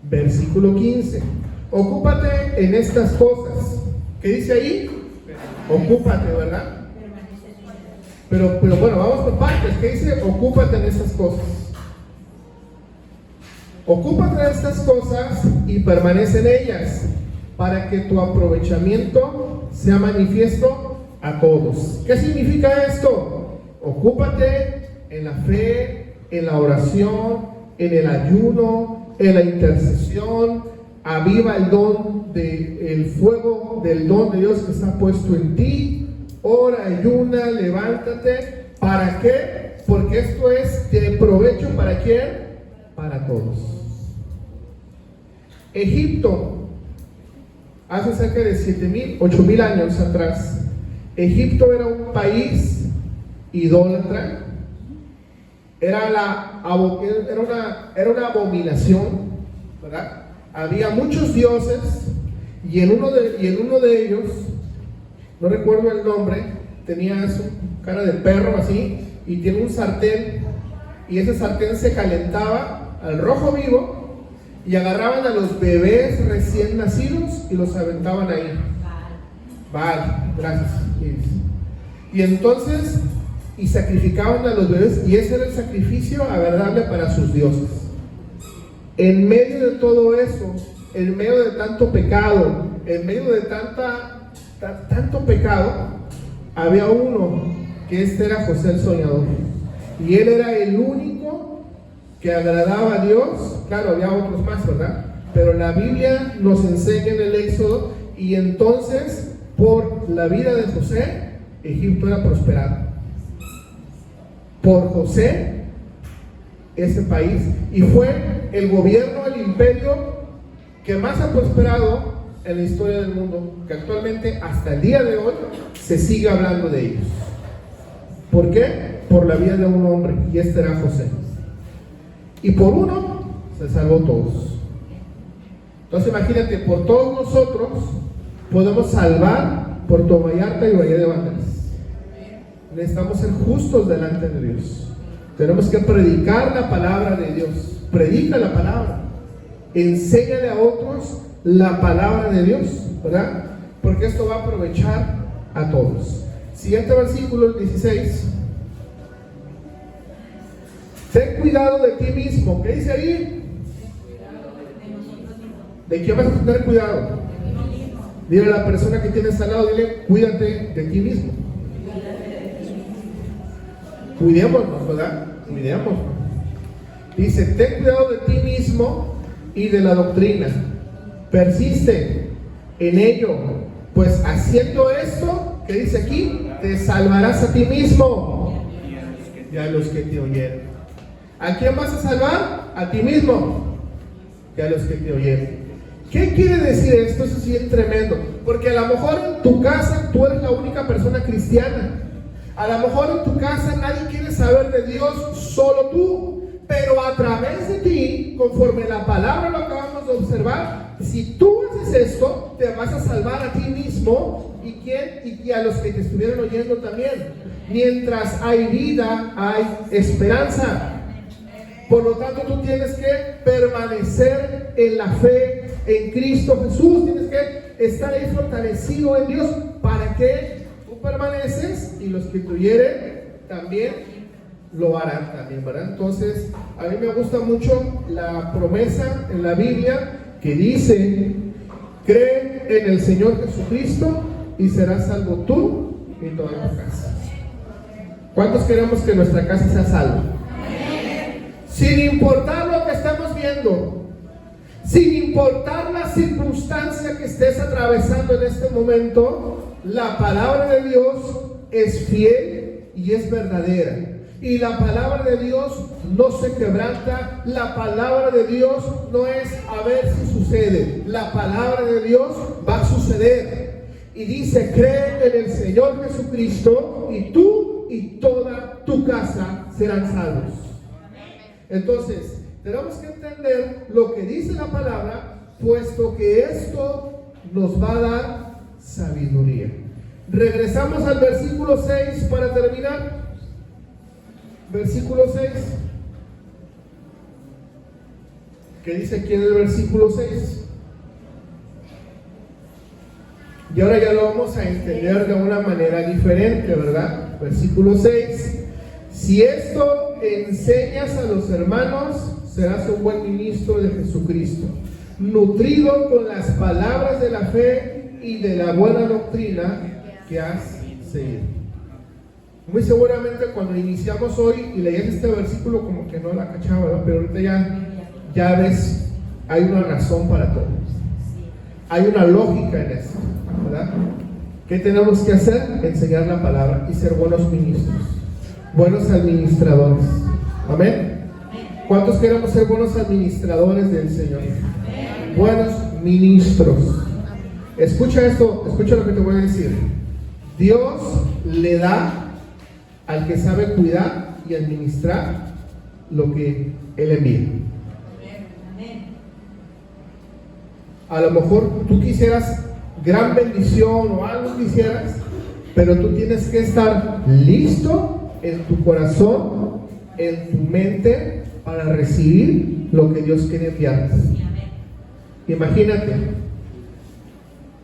Versículo 15. Ocúpate en estas cosas. ¿Qué dice ahí? Ocúpate, ¿verdad? Pero bueno, vamos por partes. ¿Qué dice? Ocúpate en estas cosas. Ocúpate de estas cosas y permanece en ellas, para que tu aprovechamiento sea manifiesto a todos. ¿Qué significa esto? Ocúpate en la fe, en la oración, en el ayuno, en la intercesión. Aviva el don el fuego del don de Dios que está puesto en ti. Ora, ayuna, levántate. ¿Para qué? Porque esto es de provecho. ¿Para quién? Para todos. Egipto, hace cerca de 7,000, 8,000 años atrás, Egipto era un país idólatra. Era una abominación, ¿verdad? Había muchos dioses y en uno de ellos, no recuerdo el nombre, tenía su cara de perro así y tiene un sartén, y ese sartén se calentaba al rojo vivo y agarraban a los bebés recién nacidos y los aventaban ahí. Vale, gracias. Y entonces, y sacrificaban a los bebés, y ese era el sacrificio agradable para sus dioses. En medio de todo eso, en medio de tanto pecado, en medio de tanto pecado, había uno que era José el soñador, y él era el único que agradaba a Dios. Claro, había otros más, ¿verdad? Pero la Biblia nos enseña en el Éxodo, y entonces por la vida de José, Egipto era prosperado. Por José, ese país, y fue el gobierno, el imperio que más ha prosperado en la historia del mundo, que actualmente hasta el día de hoy se sigue hablando de ellos. ¿Por qué? Por la vida de un hombre, y este era José. Y por uno se salvó todos. Entonces imagínate, por todos nosotros podemos salvar Puerto Vallarta y Bahía de Banderas. Necesitamos ser justos delante de Dios. Tenemos que predicar la palabra de Dios. Predica la palabra. Enséñale a otros la palabra de Dios, ¿verdad? Porque esto va a aprovechar a todos. Siguiente versículo, el 16. Ten cuidado de ti mismo. ¿Qué dice ahí? ¿De quién vas a tener cuidado? Dile a la persona que tienes al lado, dile, cuídate de ti mismo. Cuidémonos, ¿verdad? Cuidémonos. Dice, ten cuidado de ti mismo y de la doctrina. Persiste en ello, pues haciendo esto, ¿qué dice aquí? te salvarás a ti mismo y a los que te oyeren. ¿A quién vas a salvar? A ti mismo y a los que te oyeren. ¿Qué quiere decir esto? Eso es bien tremendo. Porque a lo mejor en tu casa tú eres la única persona cristiana. A lo mejor en tu casa nadie quiere saber de Dios, solo tú. Pero a través de ti, conforme la palabra lo acabamos de observar, si tú haces esto, te vas a salvar a ti mismo y a los que te estuvieron oyendo también. Mientras hay vida, hay esperanza. Por lo tanto, tú tienes que permanecer en la fe en Cristo Jesús. Tienes que estar ahí fortalecido en Dios. ¿Para que tú permaneces? Y los que te oyeren también lo harán también, ¿verdad? Entonces, a mí me gusta mucho la promesa en la Biblia que dice: cree en el Señor Jesucristo y serás salvo tú y toda tu casa. ¿Cuántos queremos que nuestra casa sea salva? Sin importar lo que estamos viendo, sin importar la circunstancia que estés atravesando en este momento, la palabra de Dios es fiel y es verdadera. Y la palabra de Dios no se quebranta. La palabra de Dios no es a ver si sucede. La palabra de Dios va a suceder. Y dice: cree en el Señor Jesucristo y tú y toda tu casa serán salvos. Entonces, tenemos que entender lo que dice la palabra, puesto que esto nos va a dar sabiduría. Regresamos al versículo 6 para terminar. Versículo 6. ¿Qué dice aquí en el versículo 6? Y ahora ya lo vamos a entender de una manera diferente, ¿verdad? Versículo 6. Si esto enseñas a los hermanos, serás un buen ministro de Jesucristo, nutrido con las palabras de la fe y de la buena doctrina que has seguido. Muy seguramente cuando iniciamos hoy y leías este versículo como que no la cachaba, ¿verdad? Pero ahorita ya ves, hay una razón para todo. Hay una lógica en esto, ¿verdad? ¿Qué tenemos que hacer? Enseñar la palabra y ser buenos ministros, buenos administradores. Amén. ¿Cuántos queremos ser buenos administradores del Señor? Buenos ministros. Escucha esto, escucha lo que te voy a decir. Dios le da al que sabe cuidar y administrar lo que Él envía. A lo mejor tú quisieras gran bendición o algo quisieras, pero tú tienes que estar listo en tu corazón, en tu mente, para recibir lo que Dios quiere enviarte. Imagínate,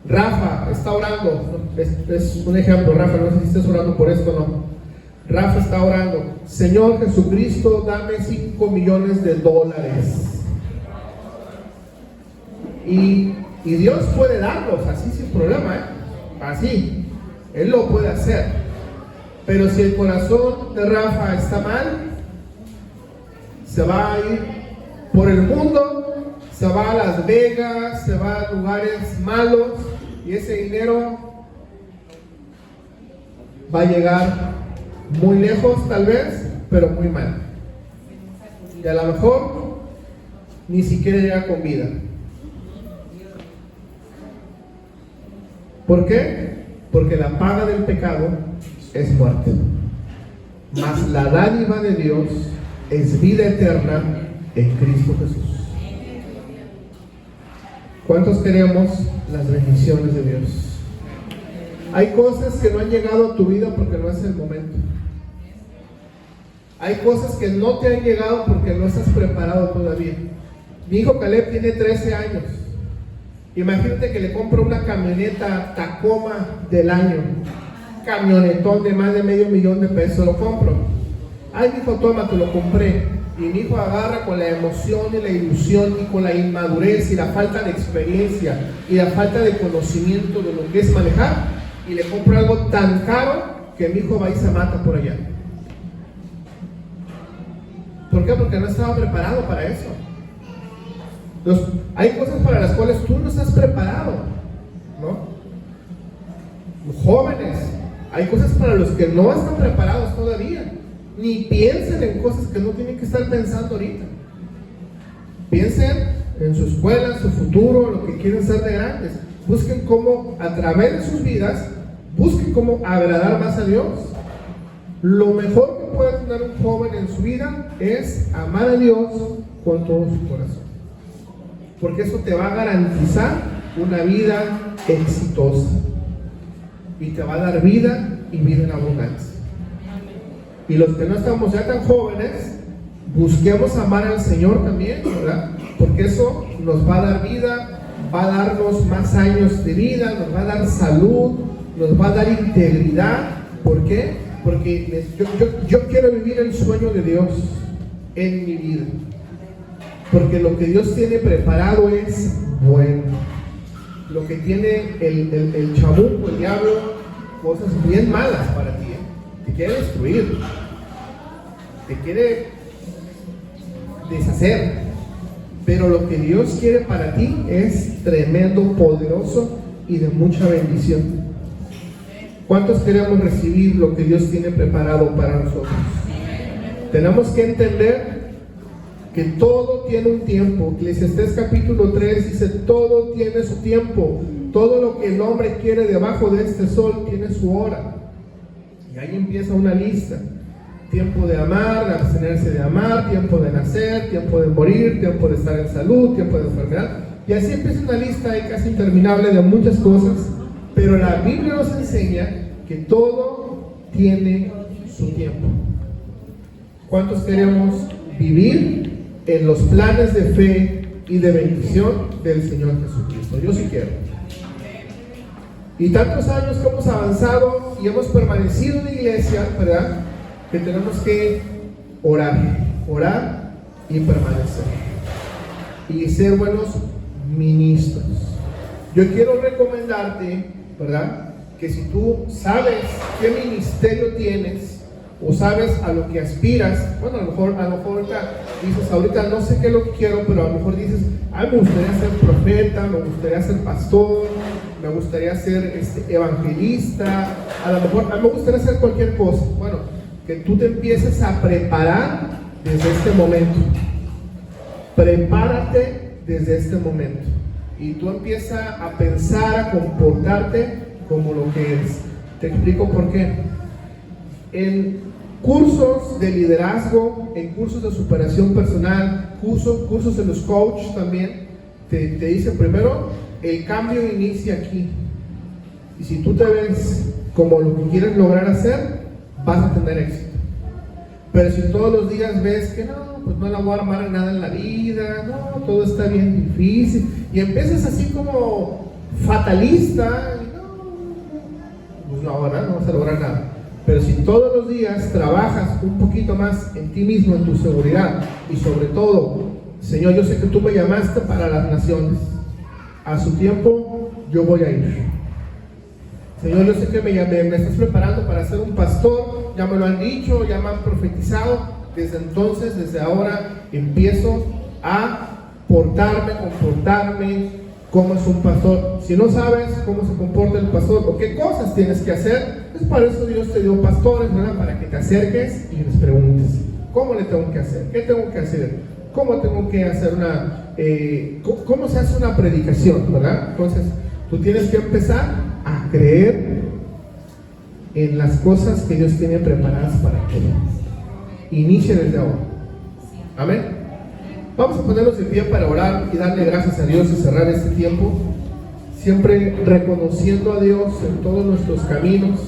Rafa está orando, es un ejemplo. Rafa, no sé si estás orando por esto o no. Rafa está orando: Señor Jesucristo, dame $5 millones. Y Dios puede darlos así sin problema, así, Él lo puede hacer. Pero si el corazón de Rafa está mal, se va a ir por el mundo, se va a Las Vegas, se va a lugares malos, y ese dinero va a llegar muy lejos tal vez, pero muy mal. Y a lo mejor ni siquiera llega con vida. ¿Por qué? Porque la paga del pecado es muerte, mas la dádiva de Dios es vida eterna en Cristo Jesús. ¿Cuántos queremos las bendiciones de Dios? Hay cosas que no han llegado a tu vida porque no es el momento. Hay cosas que no te han llegado porque no estás preparado todavía. Mi hijo Caleb tiene 13 años. Imagínate que le compro una camioneta Tacoma del año, camionetón de más de $500,000, lo compro. Ay, mi hijo, toma, te lo compré. Y mi hijo agarra con la emoción y la ilusión y con la inmadurez y la falta de experiencia y la falta de conocimiento de lo que es manejar, y le compro algo tan caro que mi hijo va y se mata por allá. ¿Por qué? Porque no estaba preparado para eso. Hay cosas para las cuales tú no estás preparado, ¿no? Los jóvenes, Hay cosas para los que no están preparados todavía. Ni piensen en cosas que no tienen que estar pensando ahorita. Piensen en su escuela, en su futuro, lo que quieren ser de grandes. Busquen cómo, a través de sus vidas, busquen cómo agradar más a Dios. Lo mejor que puede tener un joven en su vida es amar a Dios con todo su corazón. Porque eso te va a garantizar una vida exitosa. Y te va a dar vida y vida en abundancia. Y los que no estamos ya tan jóvenes, busquemos amar al Señor también, ¿verdad? Porque eso nos va a dar vida, va a darnos más años de vida, nos va a dar salud, nos va a dar integridad. ¿Por qué? Porque yo quiero vivir el sueño de Dios en mi vida. Porque lo que Dios tiene preparado es bueno. Lo que tiene el chamuco, el diablo, cosas bien malas para ti, ¿eh? Te quiere destruir, te quiere deshacer, pero lo que Dios quiere para ti es tremendo, poderoso y de mucha bendición. ¿Cuántos queremos recibir lo que Dios tiene preparado para nosotros? Tenemos que entender que todo tiene un tiempo. Eclesiastés capítulo 3 dice: todo tiene su tiempo. Todo lo que el hombre quiere debajo de este sol tiene su hora. Y ahí empieza una lista: tiempo de amar, de abstenerse de amar, tiempo de nacer, tiempo de morir, tiempo de estar en salud, tiempo de enfermedad. Y así empieza una lista ahí casi interminable de muchas cosas. Pero la Biblia nos enseña que todo tiene su tiempo. ¿Cuántos queremos vivir en los planes de fe y de bendición del Señor Jesucristo? Yo sí quiero. Y tantos años que hemos avanzado y hemos permanecido en la iglesia, ¿verdad? Que tenemos que orar y permanecer y ser buenos ministros. Yo quiero recomendarte, ¿verdad?, que si tú sabes qué ministerio tienes o sabes a lo que aspiras, bueno, a lo mejor ahorita dices: ahorita no sé qué es lo que quiero, pero a lo mejor dices: me gustaría ser profeta, me gustaría ser pastor, me gustaría ser evangelista, a lo mejor me gustaría hacer cualquier cosa. Bueno, que tú te empieces a preparar desde este momento. Prepárate desde este momento. Y tú empiezas a pensar, a comportarte como lo que eres. Te explico por qué. En cursos de liderazgo, en cursos de superación personal, cursos de los coaches también, te dicen primero: el cambio inicia aquí. Y si tú te ves como lo que quieres lograr hacer, vas a tener éxito. Pero si todos los días ves que no, pues no la voy a armar nada en la vida, no, todo está bien difícil, y empiezas así como fatalista, pues no, ¿verdad? No vas a lograr nada. Pero si todos los días trabajas un poquito más en ti mismo, en tu seguridad, y sobre todo: Señor, yo sé que tú me llamaste para las naciones, a su tiempo yo voy a ir. Señor, yo sé que me estás preparando para ser un pastor, ya me lo han dicho, ya me han profetizado. Desde entonces, desde ahora, empiezo a comportarme como es un pastor. Si no sabes cómo se comporta el pastor o qué cosas tienes que hacer, pues para eso Dios te dio pastores, ¿verdad? Para que te acerques y les preguntes: ¿cómo le tengo que hacer? ¿Qué tengo que hacer? ¿Cómo tengo que hacer cómo se hace una predicación, ¿verdad? Entonces, tú tienes que empezar a creer en las cosas que Dios tiene preparadas para ti. Inicia desde ahora. Amén. Vamos a ponernos de pie para orar y darle gracias a Dios y cerrar este tiempo, siempre reconociendo a Dios en todos nuestros caminos.